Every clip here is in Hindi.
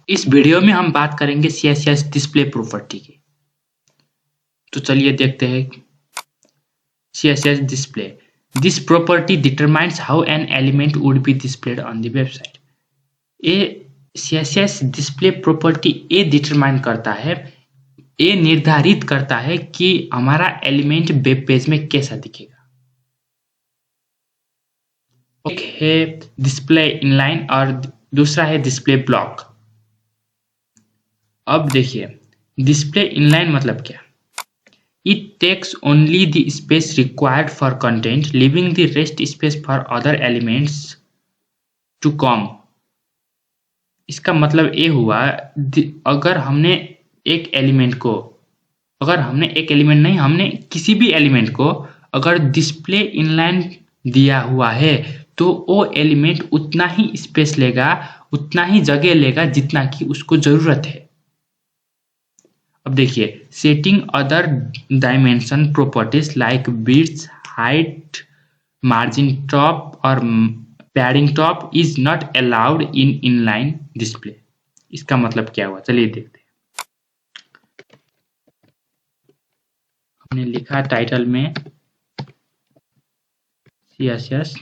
इस वीडियो में हम बात करेंगे CSS डिस्प्ले प्रॉपर्टी की। तो चलिए देखते हैं CSS display. This property determines how an element would be displayed on the website. ये CSS डिस्प्ले प्रॉपर्टी ये डिटरमाइन करता है, ये निर्धारित करता है कि हमारा एलिमेंट वेब पेज में कैसा दिखेगा। एक है डिस्प्ले इनलाइन और दूसरा है डिस्प्ले ब्लॉक। अब देखिए डिस्प्ले इनलाइन मतलब क्या। It takes only the space required for content, leaving the rest space for other elements to come. इसका मतलब ये हुआ अगर हमने एक एलिमेंट नहीं, हमने किसी भी एलिमेंट को अगर डिस्प्ले इनलाइन दिया हुआ है तो वो एलिमेंट उतना ही स्पेस लेगा, उतना ही जगह लेगा जितना कि उसको जरूरत है। अब देखिए setting other dimension properties like width, height, margin top और padding top is not allowed in inline display. इसका मतलब क्या हुआ, चलिए देखते हैं। हमने लिखा टाइटल में CSS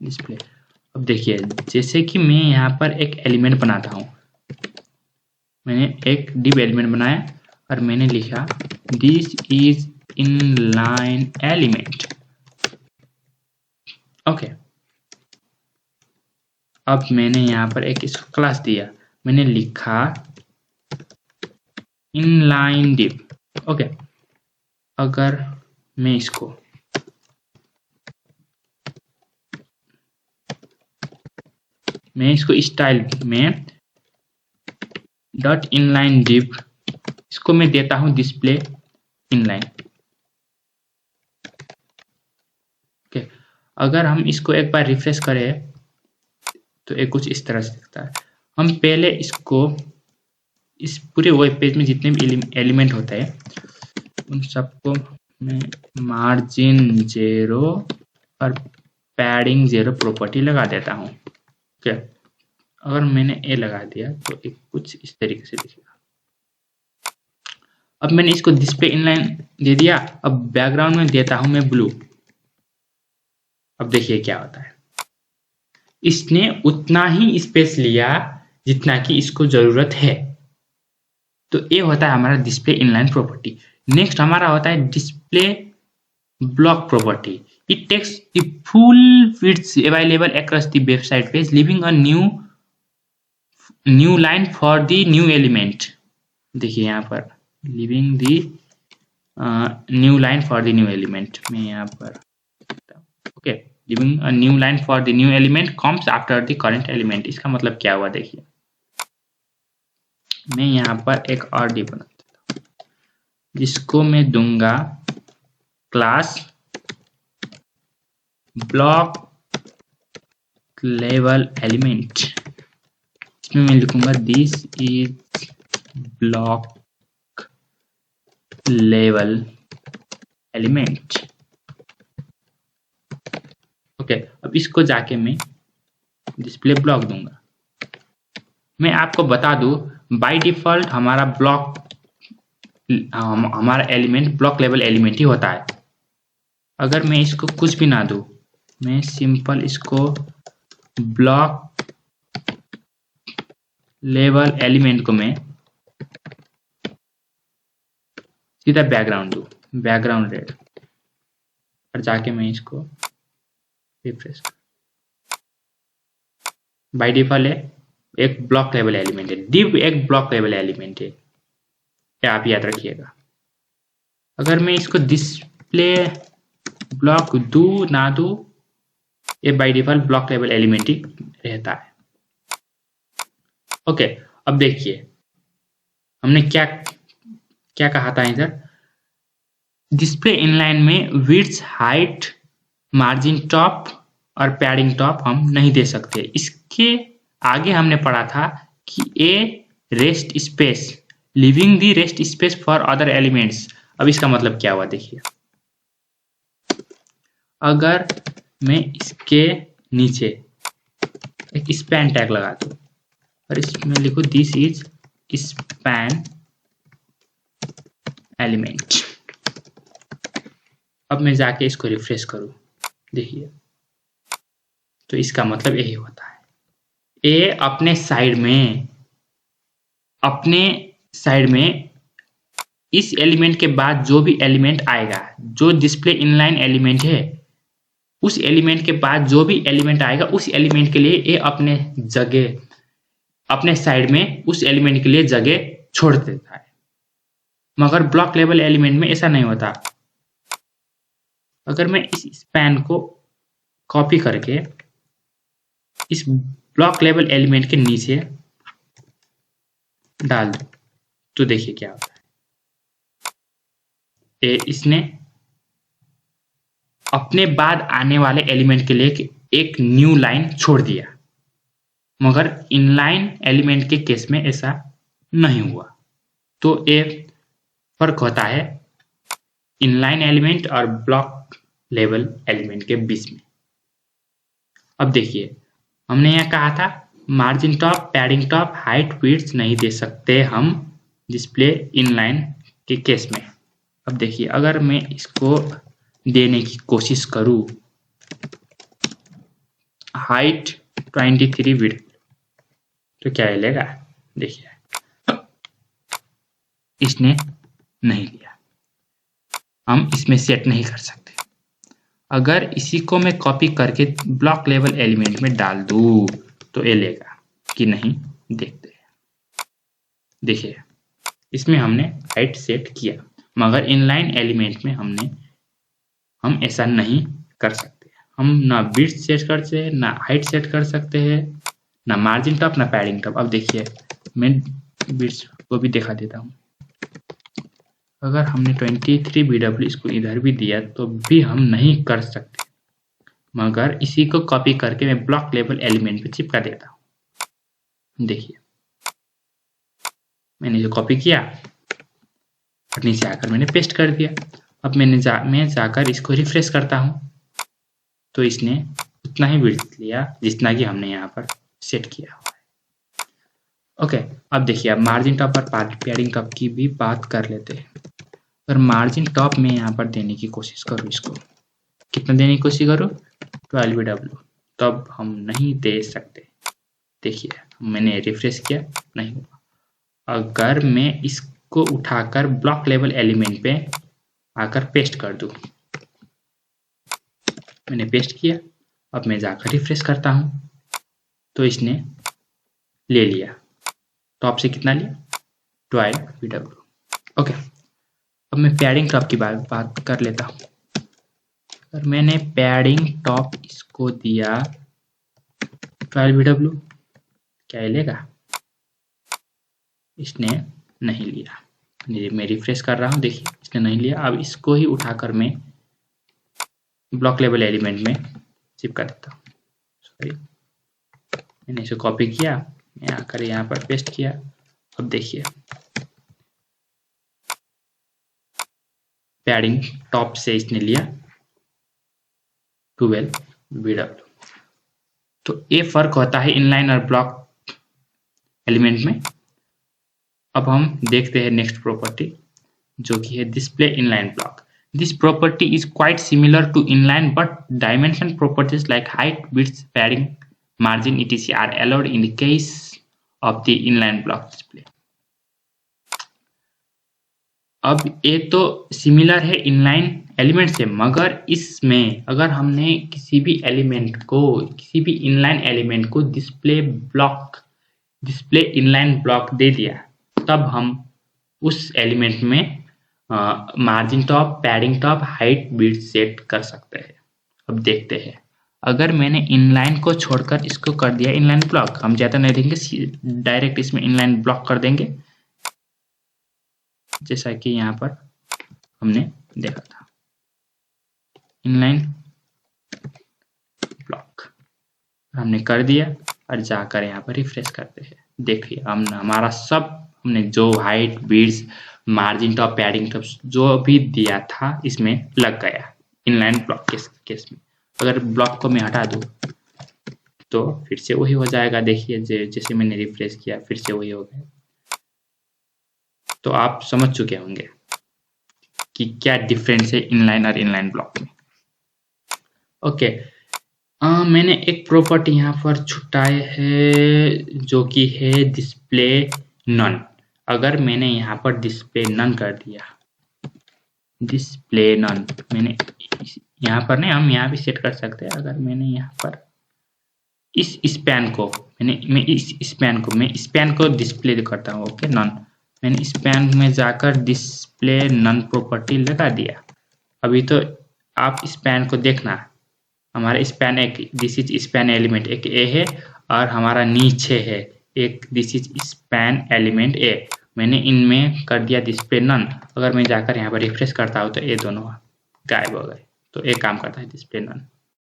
डिस्प्ले। अब देखिए जैसे कि मैं यहाँ पर एक एलिमेंट बनाता हूँ, मैंने एक डिव एलिमेंट बनाया और मैंने लिखा this is inline element. Okay, अब मैंने यहाँ पर एक इसको क्लास दिया, मैंने लिखा इनलाइन डिव। ओके, अगर मैं इसको स्टाइल में डॉट इनलाइन डिव, इसको मैं देता हूं डिस्प्ले इनलाइन। ओके, अगर हम इसको एक बार रिफ्रेश करें तो ये कुछ इस तरह से दिखता है। हम पहले इसको इस पूरे वेब पेज में जितने भी एलिमेंट होते हैं उन सबको मैं मार्जिन 0 और पैडिंग 0 प्रॉपर्टी लगा देता हूं। ओके, अगर मैंने ये लगा दिया तो एक कुछ इस तरीके से दिखेगा। अब मैंने इसको डिस्प्ले इनलाइन दे दिया, अब बैकग्राउंड में देता हूं मैं ब्लू। अब देखिए क्या होता है, इसने उतना ही स्पेस लिया जितना कि इसको जरूरत है। तो ये होता है हमारा डिस्प्ले इनलाइन प्रॉपर्टी। नेक्स्ट हमारा होता है display block property. It takes the full width available across the website page, leaving a new line for the new element. देखिए यहाँ पर leaving the new line for the new element, मैं यहाँ पर okay, leaving a new line for the new element comes after the current element. इसका मतलब क्या हुआ, देखिए मैं यहाँ पर एक और डिव बना देता हूँ जिसको मैं दूंगा क्लास ब्लॉक लेवल एलिमेंट। इसमें मैं लिखूंगा this is block level element. Okay, अब इसको जाके मैं डिस्प्ले ब्लॉक दूंगा। मैं आपको बता दूं बाय डिफॉल्ट हमारा हमारा एलिमेंट ब्लॉक लेवल एलिमेंट ही होता है। अगर मैं इसको कुछ भी ना दूं, मैं सिंपल इसको ब्लॉक लेवल एलिमेंट को मैं सीधा बैकग्राउंड दूं, बैकग्राउंड रेड, और जाके मैं इसको रिफ्रेश। बाय डिफॉल्ट है एक ब्लॉक लेवल एलिमेंट है, डिव एक ब्लॉक लेवल एलिमेंट है, क्या आप याद रखिएगा। अगर मैं इसको डिस्प्ले ब्लॉक दू ना दू, ये by default block level element ही रहता है। ओके, अब देखिए हमने क्या क्या कहा था इधर, डिस्प्ले इनलाइन में विड्थ, हाइट, मार्जिन टॉप और पैडिंग टॉप हम नहीं दे सकते। इसके आगे हमने पढ़ा था कि a rest space, leaving the rest space for other elements. अब इसका मतलब क्या हुआ, देखिए अगर मैं इसके नीचे एक स्पैन टैग लगा दूं, और इसमें लिखो दिस इज स्पैन एलिमेंट। अब मैं जाके इसको रिफ्रेश करूं, देखिए, तो इसका मतलब यही होता है। ए अपने साइड में इस एलिमेंट के बाद जो भी एलिमेंट आएगा, जो डिस्प्ले इनलाइन एलिमेंट है, उस एलिमेंट के बाद जो भी एलिमेंट आएगा उस एलिमेंट के लिए ये अपने साइड में उस एलिमेंट के लिए जगह छोड़ देता है। मगर ब्लॉक लेवल एलिमेंट में ऐसा नहीं होता। अगर मैं इस स्पैन को कॉपी करके इस ब्लॉक लेवल एलिमेंट के नीचे डाल दूं तो देखिए क्या होता है। इसने अपने बाद आने वाले एलिमेंट के लिए एक न्यू लाइन छोड़ दिया, मगर इनलाइन एलिमेंट के केस में ऐसा नहीं हुआ। तो एक फर्क होता है इनलाइन एलिमेंट और ब्लॉक लेवल एलिमेंट के बीच में। अब देखिए, हमने यहाँ कहा था margin top, padding top, height, width नहीं दे सकते हम डिस्प्ले इनलाइन के केस में। अब देखिए, अगर मैं इसको देने की कोशिश करूं, हाइट 23, विड्थ, तो क्या लेगा? देखिए, इसने नहीं लिया। हम इसमें सेट नहीं कर सकते। अगर इसी को मैं कॉपी करके ब्लॉक लेवल एलिमेंट में डाल दूं तो ये लेगा कि नहीं, देखते हैं। देखिए, इसमें हमने हाइट सेट किया, मगर इनलाइन एलिमेंट में हम ऐसा नहीं कर सकते। हम ना विड्थ सेट कर सकते हैं, ना हाइट सेट कर सकते हैं, ना मार्जिन टॉप, ना पैडिंग टॉप। अब देखिए, मैं विड्थ को भी दिखा देता हूँ। अगर हमने 23 BW इसको इधर भी दिया तो भी हम नहीं कर सकते, मगर इसी को कॉपी करके मैं ब्लॉक लेवल एलिमेंट पे चिपका देता हूँ। देखिए, मैंने जो कॉपी किया और नीचे आकर मैंने पेस्ट कर दिया। अब मैं जाकर इसको रिफ्रेश करता हूँ तो इसने उतना ही विड्थ लिया जितना कि हमने यहाँ पर सेट किया हुआ है। ओके, अब देखिए, अब मार्जिन टॉप और पैडिंग टॉप की भी बात कर लेते हैं। अगर मार्जिन टॉप में यहाँ पर देने की कोशिश करूँ, इसको कितना देने की कोशिश करूँ? 12 BW, तब हम नहीं दे सकते। देखिए, मैंने रिफ्रेश किया, नहीं हुआ। अगर मैं इसको उठाकर ब्लॉक लेवल एलिमेंट पे आकर पेस्ट कर दूं, मैंने पेस्ट किया, अब मैं जाकर रिफ्रेश करता हूं तो इसने ले लिया। टॉप से कितना लिया? 12 BW। ओके, अब मैं पैडिंग टॉप की बात कर लेता हूं। अगर मैंने पैडिंग टॉप इसको दिया 12 BW, क्या ये लेगा? इसने नहीं लिया। मैं रिफ्रेश कर रहा हूं, देखिए, इसने नहीं लिया। अब इसको ही उठाकर मैं ब्लॉक लेवल एलिमेंट में चिपका देता हूँ। सॉरी, मैंने इसे कॉपी किया, मैं आकर यहाँ पर पेस्ट किया। अब देखिए, पैडिंग टॉप से इसने लिया 12 BW। तो ये फर्क होता है इनलाइन और ब्लॉक एलिमेंट में। अब हम देखते हैं नेक्स्ट प्रॉपर्टी, जो कि है display inline block. This property is quite similar to inline, but dimension properties like height, width, padding, margin, etc. are allowed in the case of the inline block display. अब ये तो सिमिलर है इनलाइन एलिमेंट से, मगर इसमें अगर हमने किसी भी इनलाइन एलिमेंट को डिस्प्ले इनलाइन ब्लॉक दे दिया, तब हम उस एलिमेंट में margin top, padding top, height, width set कर सकते हैं। अब देखते हैं, अगर मैंने इनलाइन को छोड़कर इसको कर दिया इनलाइन ब्लॉक, हम ज़्यादा नहीं देंगे, डायरेक्ट इसमें इनलाइन ब्लॉक कर देंगे, जैसा कि यहाँ पर हमने देखा था इनलाइन ब्लॉक हमने कर दिया। और जाकर यहाँ पर रिफ्रेश करते हैं, देखिए, हमारा सब हमने जो height, width, margin top, padding top जो भी दिया था इसमें लग गया इनलाइन ब्लॉक के केस में। अगर ब्लॉक को मैं हटा दूं तो फिर से वही हो जाएगा। देखिए जैसे मैंने रिफ्रेश किया फिर से वही हो गया। तो आप समझ चुके होंगे कि क्या डिफरेंस है इनलाइन और इनलाइन ब्लॉक में। ओके, मैंने एक प्रॉपर्टी यहाँ पर छुटाए है जो कि है डिस्प्ले नन। अगर मैंने यहाँ पर डिस्प्ले नन कर दिया, डिस्प्ले नन, मैंने यहाँ पर नहीं, हम यहाँ भी सेट कर सकते हैं। अगर मैंने यहाँ पर इस स्पैन को मैं इस स्पैन को डिस्प्ले करता हूँ। ओके, नन, मैंने स्पैन में जाकर डिस्प्ले नन प्रॉपर्टी लगा दिया। अभी तो आप स्पैन को देखना, हमारा स्पैन एक दिस इज स्पैन एलिमेंट एक ए है और हमारा नीचे है एक दिस इज स्पैन एलिमेंट ए। मैंने इनमें कर दिया डिस्प्ले नन। अगर मैं जाकर यहाँ पर रिफ्रेश करता हूँ तो ये दोनों गायब हो गए। तो एक काम करता है डिस्प्ले नन।